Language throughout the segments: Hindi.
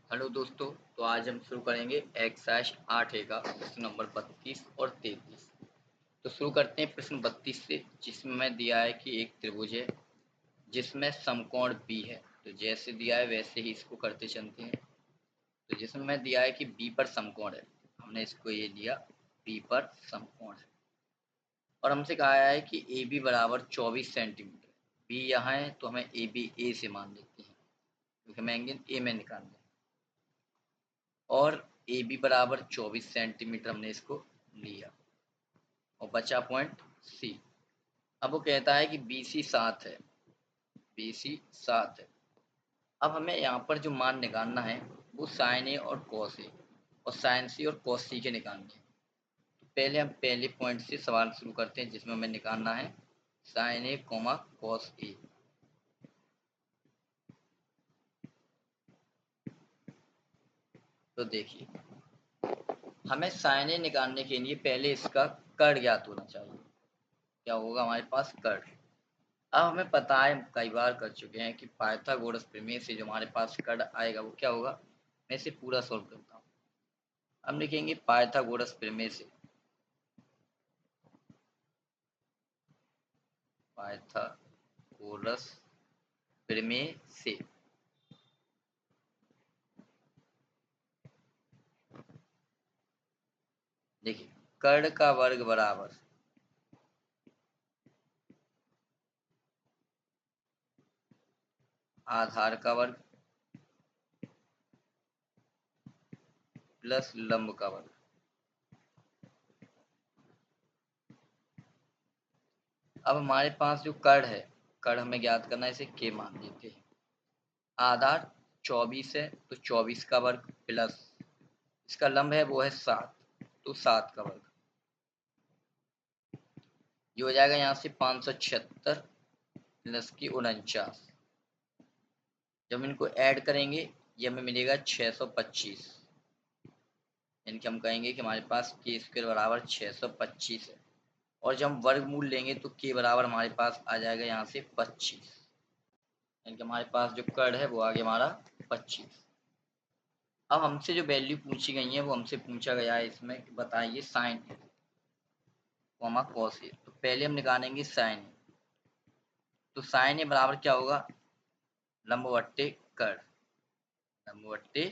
हेलो दोस्तों। तो आज हम शुरू करेंगे एक्सरसाइज 8A का प्रश्न नंबर 32 और 33। तो शुरू करते हैं प्रश्न 32 से, जिसमें दिया है कि एक त्रिभुज है जिसमें समकोण बी है। तो जैसे दिया है वैसे ही इसको करते चलते हैं। तो जिसमें दिया है कि बी पर समकोण है, हमने इसको ये लिया बी पर समकोण है। और हमसे कहा है कि ए बी बराबर 24 सेंटीमीटर। बी यहाँ है तो हमें ए बी ए से मान लेते हैं, क्योंकि हमें एंगल ए में निकालना है। और ए बी बराबर 24 सेंटीमीटर हमने इसको लिया और बचा पॉइंट सी। अब वो कहता है कि बी सी 7 है, बी सी 7 है। अब हमें यहाँ पर जो मान निकालना है वो साइन ए और कॉस ए और साइन सी और कॉस सी के निकालने हैं। तो पहले हम पहले पॉइंट से सवाल शुरू करते हैं, जिसमें हमें निकालना है sign A coma cos A. तो देखिए, हमें साइन ए निकालने के लिए पहले इसका कर्ण ज्ञात होना चाहिए। क्या होगा हमारे पास? कर्ण। अब हमें पता है, कई बार कर चुके हैं, कि पाइथागोरस प्रमेय से जो हमारे पास कर्ण आएगा वो क्या होगा। मैं इसे पूरा सॉल्व करता हूँ। हम लिखेंगे पाइथागोरस प्रमेय से, पाइथागोरस प्रमेय से देखिए, कर्ण का वर्ग बराबर आधार का वर्ग प्लस लंब का वर्ग। अब हमारे पास जो कर्ण है, कर्ण हमें ज्ञात करना है, इसे के मान देते हैं। आधार 24 है तो 24 का वर्ग प्लस इसका लंब है वो है 7, तो 7 का वर्ग। ये हो जाएगा यहाँ से 576 प्लस की 49। जब इनको ऐड करेंगे ये हमें मिलेगा 625। यानी कि हम कहेंगे कि हमारे पास के स्क्वायर बराबर 625 है। और जब हम वर्गमूल लेंगे तो के बराबर हमारे पास आ जाएगा यहाँ से 25। यानी कि हमारे पास जो कर्ण है वो आ गया हमारा 25। अब हमसे जो वैल्यू पूछी गई है वो हमसे पूछा गया है इसमें कि बताइए sign A comma cos A. तो पहले हम निकालेंगे साइन ए। तो साइन ए बराबर क्या होगा? लंब बट्टे कर्ण, लंब बट्टे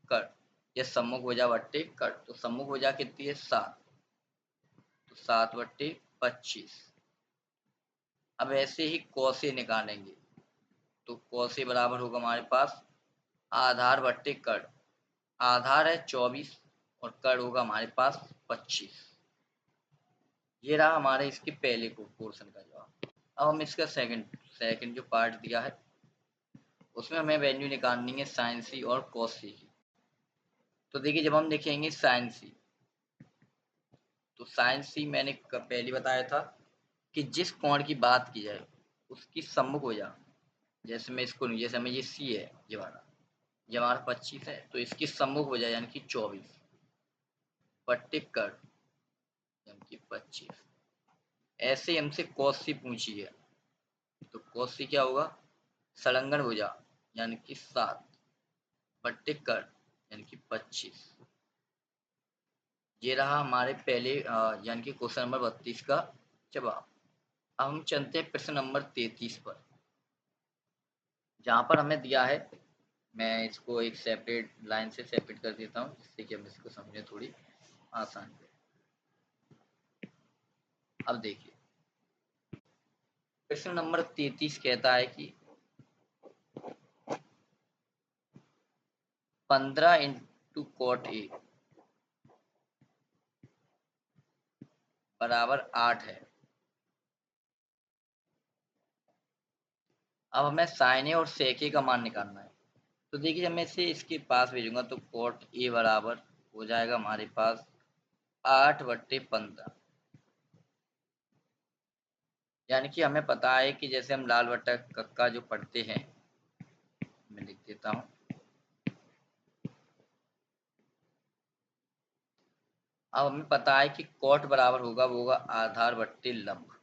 कर्ण। ये सम्मुख भुजा बट्टे कर्ण, तो सम्मुख भुजा कितनी है? 7, तो 7/25। अब ऐसे ही कौसे निकालेंगे, तो कौसे बराबर होगा हमारे पास आधार बट्टे कर्ण। आधार है 24 और कर्ण होगा हमारे पास 25। ये रहा हमारे इसके पहले को पोर्शन का जवाब। अब हम इसका सेकंड जो पार्ट दिया है उसमें हमें वैल्यू निकालनी है साइन सी और कॉस सी की। तो देखिए, जब हम लिखेंगे साइन सी, तो साइन सी मैंने पहले बताया था कि जिस कोण की बात की जाए उसकी सम्मुख हो जा। जैसे मैं इसको, जैसे हमें ये सी है, ये हमारा 25 है, तो इसकी सम्मुख हो जाए यानी कि 24 बट्टे कर्ण यानी कि 25। ऐसे हमसे कॉस सी पूछी है, तो कॉस सी क्या होगा? संलग्न भुजा यानी कि 7 बट्टे कर्ण यानी कि 25। ये रहा हमारे पहले यानी कि क्वेश्चन नंबर 32 का जवाब। अब हम चलते हैं प्रश्न नंबर 33 पर, जहाँ पर हमें दिया है, मैं इसको एक सेपरेट लाइन से सेपरेट कर देता हूँ जिससे कि हम इसको समझें थोड़ी आसान। अब देखिए, प्रश्न नंबर 33 कहता है कि 15 इंटू कॉट ए बराबर 8 है। अब हमें साइन ए और सेक ए का मान निकालना है। तो देखिए, जब मैं इसे इसके पास भेजूंगा तो कॉट ए बराबर हो जाएगा हमारे पास 8/15। यानी कि हमें पता है कि जैसे हम लाल बट्टा कक्का जो पढ़ते हैं, मैं लिख देता हूँ। अब हमें पता है कि कॉट बराबर होगा वो होगा आधार बट्टे लंब,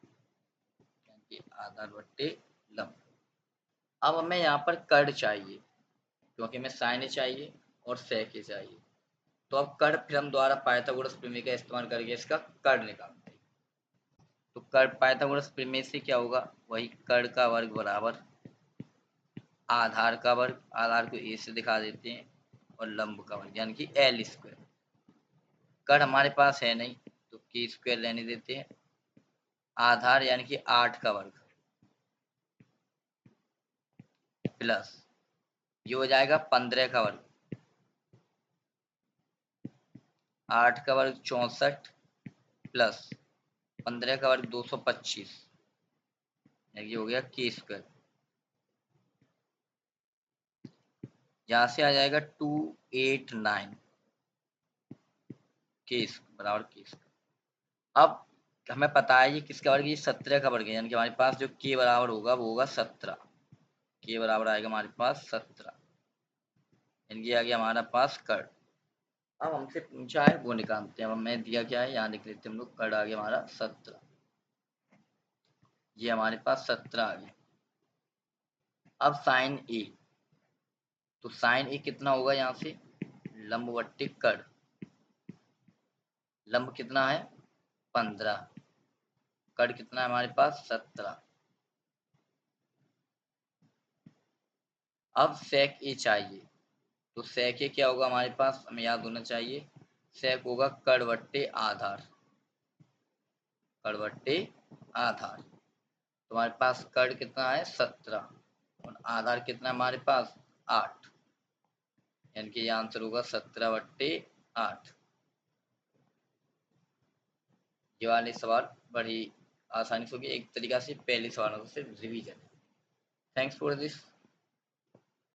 यानी कि आधार बट्टे लंब। अब हमें यहाँ पर कर्ण चाहिए, क्योंकि हमें साइन चाहिए और sec a चाहिए। तो अब कर्ण फिर हम द्वारा पाइथागोरस प्रमेय का इस्तेमाल करके इसका कर्ण निकालते हैं। तो कर्ण पाइथागोरस प्रमेय से क्या होगा, वही कर्ण का वर्ग बराबर आधार का वर्ग, आधार को a से दिखा देते हैं, और लंब का वर्ग यानी कि l स्क्वायर। कर्ण हमारे पास है नहीं तो k स्क्वायर रहने देते हैं, आधार यानी कि 8 का वर्ग प्लस ये हो जाएगा 15 का वर्ग, 8 का वर्ग 64 प्लस 15 का वर्ग 225, ये हो गया k स्क्वायर। यहाँ से आ जाएगा 289 के बराबर के स्क्वायर। अब हमें पता है ये किसका वर्ग, ये 17 का वर्ग है, यानी कि हमारे पास जो k बराबर होगा वो होगा 17, k बराबर आएगा हमारे पास 17, यानी कि आ गया हमारा पास कर्ण। अब हमसे पूछा है वो निकालते हैं। अब मैं दिया क्या है यहाँ लिख लेते हैं हम लोग, कर्ण आ गया हमारा 17, ये हमारे पास 17 आ गया। अब साइन ए, तो साइन ए कितना होगा, यहाँ से लंब बट्टे कर्ण, लंब कितना है 15, कर्ण कितना है हमारे पास 17। अब सेक ए चाहिए, तो सेक ए क्या होगा हमारे पास, हमें याद होना चाहिए, सेक होगा कर्ण बट्टे आधार, कर्ण बट्टे आधार। तो हमारे पास कर्ण कितना है 17 और आधार कितना है हमारे पास 8, यानी कि ये आंसर होगा 17/8। ये वाले सवाल बड़ी आसानी से होगी, एक तरीका से पहले सवालों से रिवीजन। Thanks for this.